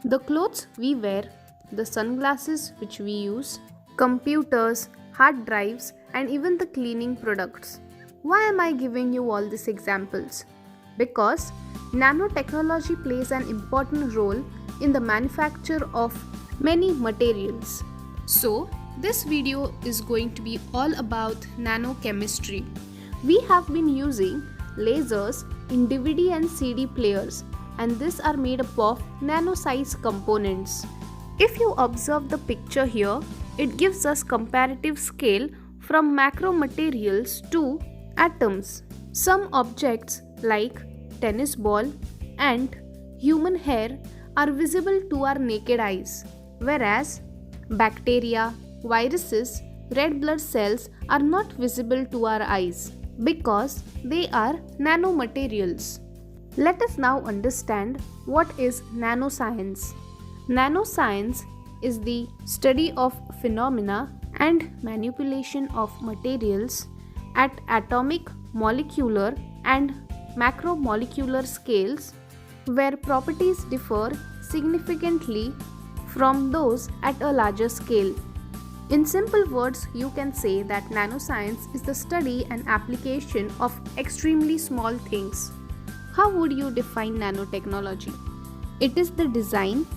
The clothes we wear, the sunglasses which we use, computers, hard drives, and even the cleaning products. Why am I giving you all these examples? Because nanotechnology plays an important role in the manufacture of many materials. So, this video is going to be all about nanochemistry. We have been using lasers in DVD and CD players, and these are made up of nano-sized components. If you observe the picture here, it gives us comparative scale from macro materials to atoms. Some objects like tennis ball and human hair are visible to our naked eyes, whereas bacteria, viruses, red blood cells are not visible to our eyes because they are nanomaterials. Let us now understand what is nanoscience. Nanoscience is the study of phenomena and manipulation of materials at atomic, molecular, and macromolecular scales where properties differ significantly from those at a larger scale. In simple words, you can say that nanoscience is the study and application of extremely small things. How would you define nanotechnology? It is the design,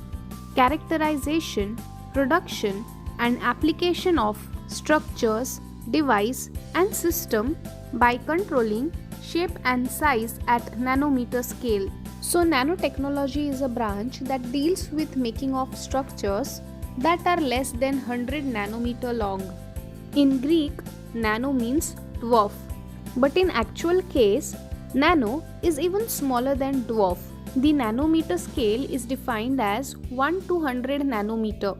characterization, production, and application of structures, device, and system by controlling shape and size at nanometer scale. So, nanotechnology is a branch that deals with making of structures that are less than 100 nanometer long. In Greek, nano means dwarf, but in actual case, nano is even smaller than dwarf. The nanometer scale is defined as 1 to 100 nanometer,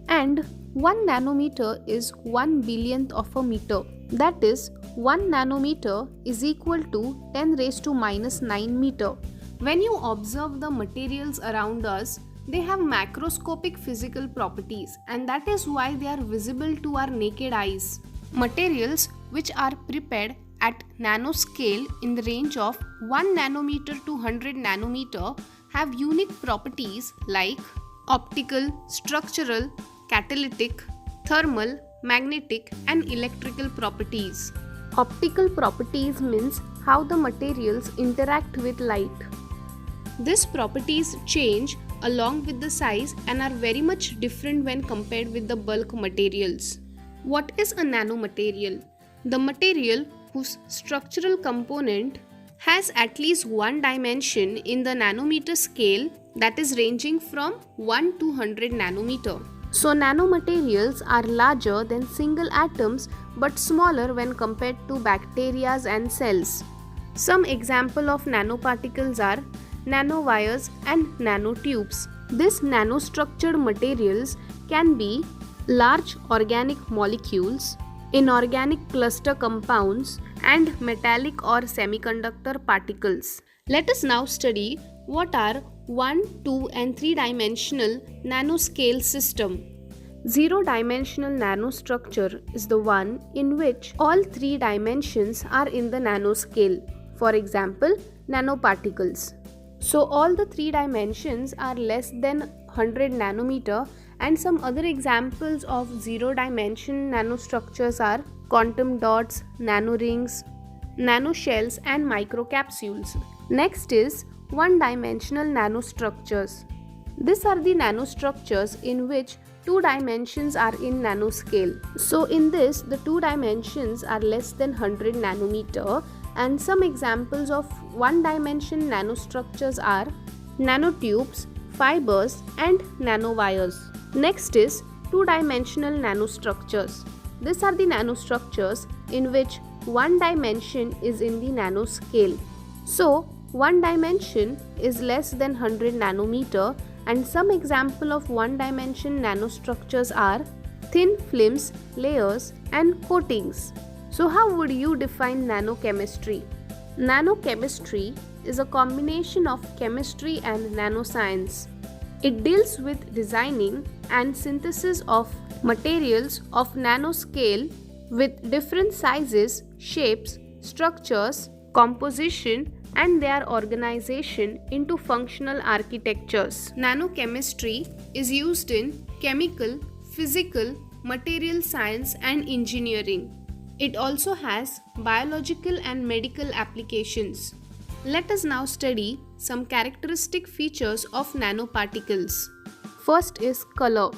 and 1 nanometer is 1 billionth of a meter. That is, 1 nanometer is equal to 10 raised to minus 9 meter. When you observe the materials around us, they have macroscopic physical properties, and that is why they are visible to our naked eyes. Materials which are prepared at nanoscale in the range of 1 nanometer to 100 nanometer have unique properties like optical, structural, catalytic, thermal, magnetic, and electrical properties. Optical properties means how the materials interact with light. These properties change along with the size and are very much different when compared with the bulk materials. What is a nanomaterial? The material whose structural component has at least one dimension in the nanometer scale, that is ranging from 1 to 100 nanometer. So nanomaterials are larger than single atoms but smaller when compared to bacteria and cells. Some example of nanoparticles are nanowires and nanotubes. These nanostructured materials can be large organic molecules, inorganic cluster compounds, and metallic or semiconductor particles. Let us now study what are 1, 2, and 3 dimensional nanoscale system. 0-dimensional nanostructure is the one in which all 3 dimensions are in the nanoscale. For example, nanoparticles. So all the 3 dimensions are less than 100 nanometer, and some other examples of 0-dimension nanostructures are quantum dots, nanorings, nanoshells, and microcapsules. Next is 1-dimensional nanostructures. These are the nanostructures in which 2 dimensions are in nanoscale. So in this, the 2 dimensions are less than 100 nanometer, and some examples of 1-dimension nanostructures are nanotubes, fibers, and nanowires. Next is 2-dimensional nanostructures. These are the nanostructures in which 1 dimension is in the nanoscale. So 1 dimension is less than 100 nanometer, and some example of 1-dimension nanostructures are thin films, layers, and coatings. So how would you define nanochemistry? Nanochemistry is a combination of chemistry and nanoscience. It deals with designing and synthesis of materials of nanoscale with different sizes, shapes, structures, composition, and their organization into functional architectures. Nanochemistry is used in chemical, physical, material science, and engineering. It also has biological and medical applications. Let us now study some characteristic features of nanoparticles. First is color.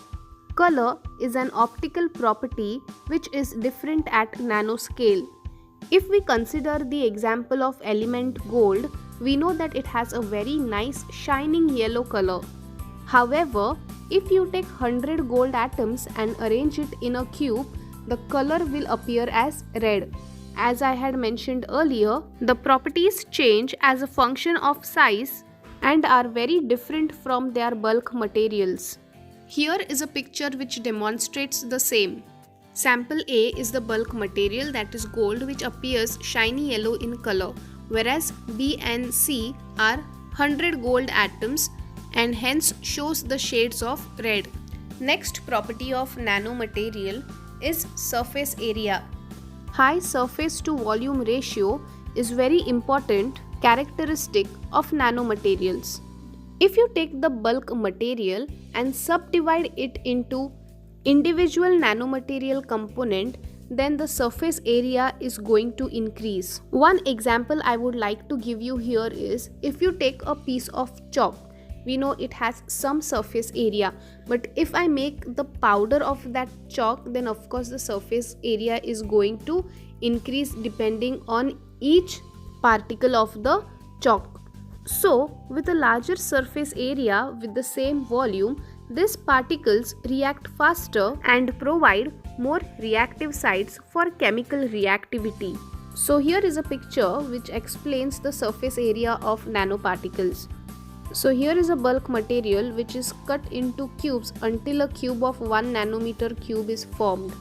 Color is an optical property which is different at nanoscale. If we consider the example of element gold, we know that it has a very nice shining yellow color. However, if you take 100 gold atoms and arrange it in a cube, the color will appear as red. As I had mentioned earlier, the properties change as a function of size and are very different from their bulk materials. Here is a picture which demonstrates the same. Sample A is the bulk material, that is gold, which appears shiny yellow in color, whereas B and C are 100 gold atoms and hence shows the shades of red. Next property of nanomaterial is surface area. High surface to volume ratio is very important characteristic of nanomaterials. If you take the bulk material and subdivide it into individual nanomaterial component, then the surface area is going to increase. One example I would like to give you here is, if you take a piece of chalk, we know it has some surface area, but if I make the powder of that chalk, then of course the surface area is going to increase depending on each particle of the chalk. So with a larger surface area with the same volume, these particles react faster and provide more reactive sites for chemical reactivity. So here is a picture which explains the surface area of nanoparticles. So here is a bulk material which is cut into cubes until a cube of 1 nanometer cube is formed.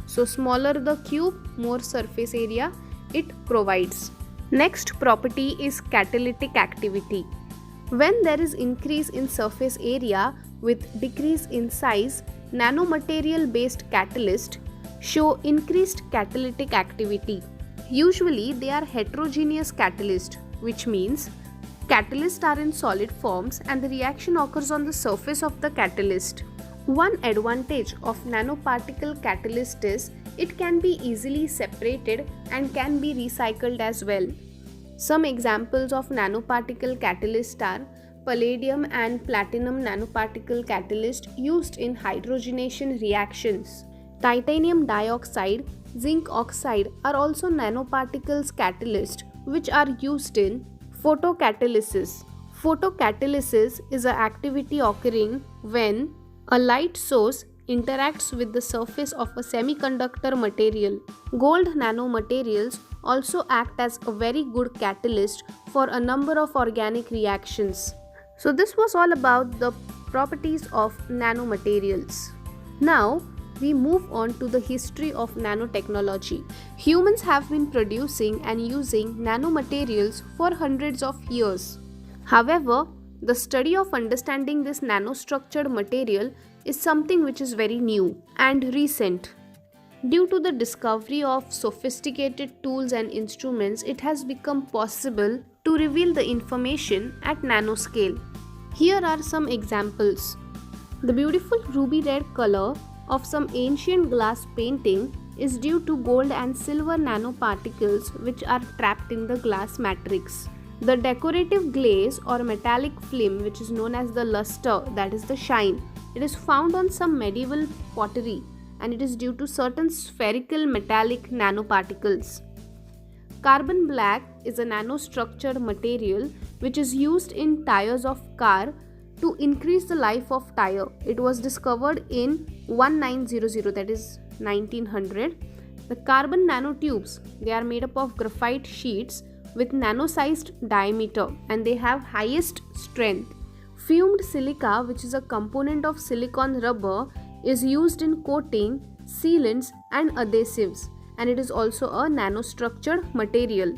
So smaller the cube, more surface area it provides. Next property is catalytic activity. When there is increase in surface area with decrease in size, nanomaterial based catalysts show increased catalytic activity. Usually they are heterogeneous catalysts, which means catalysts are in solid forms and the reaction occurs on the surface of the catalyst. One advantage of nanoparticle catalyst is it can be easily separated and can be recycled as well. Some examples of nanoparticle catalysts are palladium and platinum nanoparticle catalyst used in hydrogenation reactions. Titanium dioxide, zinc oxide are also nanoparticles catalysts which are used in photocatalysis. Photocatalysis is an activity occurring when a light source interacts with the surface of a semiconductor material. Gold nanomaterials also act as a very good catalyst for a number of organic reactions. So this was all about the properties of nanomaterials. Now we move on to the history of nanotechnology. Humans have been producing and using nanomaterials for hundreds of years. However, the study of understanding this nanostructured material is something which is very new and recent. Due to the discovery of sophisticated tools and instruments, it has become possible to reveal the information at nanoscale. Here are some examples. The beautiful ruby red color of some ancient glass painting is due to gold and silver nanoparticles which are trapped in the glass matrix. The decorative glaze or metallic film, which is known as the luster, that is the shine, it is found on some medieval pottery and it is due to certain spherical metallic nanoparticles. Carbon black is a nanostructured material which is used in tires of car to increase the life of tire. It was discovered in 1900, that is 1900. The carbon nanotubes, they are made up of graphite sheets with nano-sized diameter and they have highest strength. Fumed silica, which is a component of silicon rubber, is used in coating, sealants and adhesives, and it is also a nanostructured material.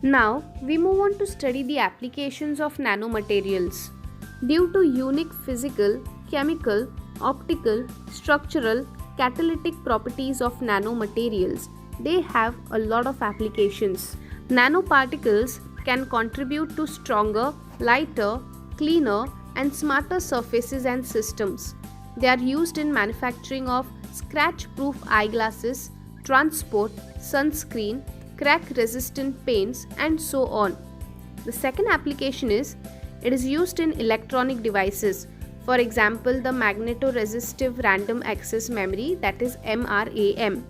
Now we move on to study the applications of nanomaterials. Due to unique physical, chemical, optical, structural, catalytic properties of nanomaterials, they have a lot of applications. Nanoparticles can contribute to stronger, lighter, cleaner, and smarter surfaces and systems. They are used in manufacturing of scratch-proof eyeglasses, transport, sunscreen, crack-resistant paints, and so on. The second application is it is used in electronic devices. For example, the magnetoresistive random access memory, that is MRAM.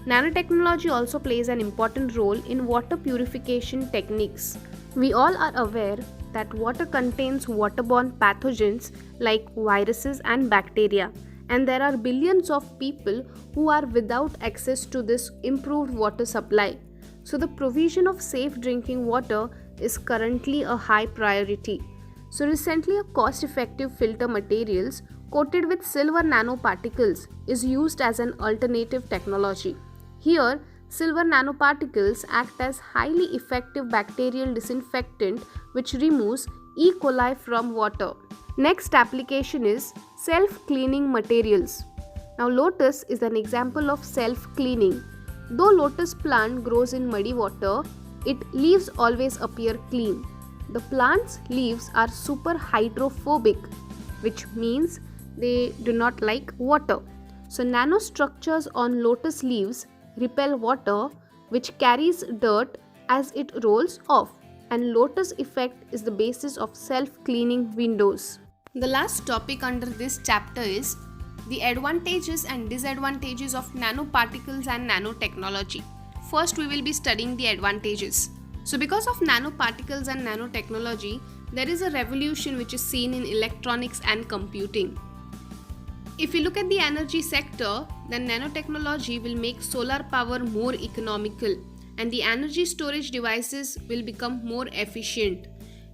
Nanotechnology also plays an important role in water purification techniques. We all are aware that water contains waterborne pathogens like viruses and bacteria, and there are billions of people who are without access to this improved water supply. So the provision of safe drinking water is currently a high priority. So recently a cost-effective filter materials coated with silver nanoparticles is used as an alternative technology. Here, silver nanoparticles act as highly effective bacterial disinfectant which removes E. coli from water. Next application is self-cleaning materials. Now lotus is an example of self-cleaning. Though lotus plant grows in muddy water, its leaves always appear clean. The plant's leaves are super hydrophobic, which means they do not like water. So nanostructures on lotus leaves repel water, which carries dirt as it rolls off, and lotus effect is the basis of self-cleaning windows. The last topic under this chapter is the advantages and disadvantages of nanoparticles and nanotechnology. First, we will be studying the advantages. So because of nanoparticles and nanotechnology, there is a revolution which is seen in electronics and computing. If you look at the energy sector, then nanotechnology will make solar power more economical and the energy storage devices will become more efficient.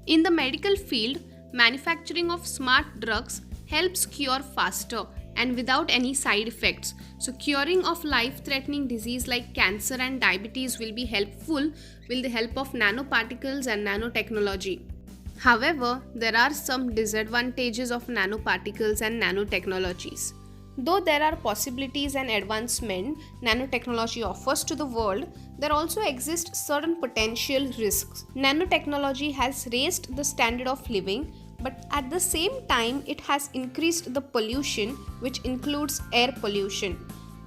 In the medical field, manufacturing of smart drugs helps cure faster and without any side effects. So curing of life-threatening disease like cancer and diabetes will be helpful with the help of nanoparticles and nanotechnology. However, there are some disadvantages of nanoparticles and nanotechnologies. Though there are possibilities and advancement nanotechnology offers to the world, there also exist certain potential risks. Nanotechnology has raised the standard of living, but at the same time it has increased the pollution, which includes air pollution.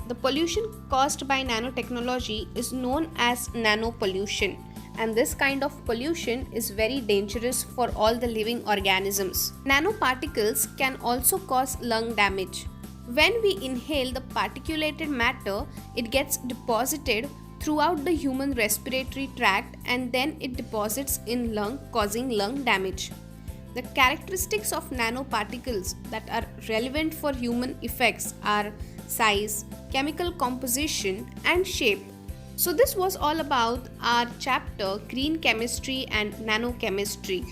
The pollution caused by nanotechnology is known as nanopollution, and this kind of pollution is very dangerous for all the living organisms. Nanoparticles can also cause lung damage. When we inhale the particulated matter, it gets deposited throughout the human respiratory tract and then it deposits in lung, causing lung damage. The characteristics of nanoparticles that are relevant for human effects are size, chemical composition, and shape. So this was all about our chapter Green Chemistry and Nanochemistry.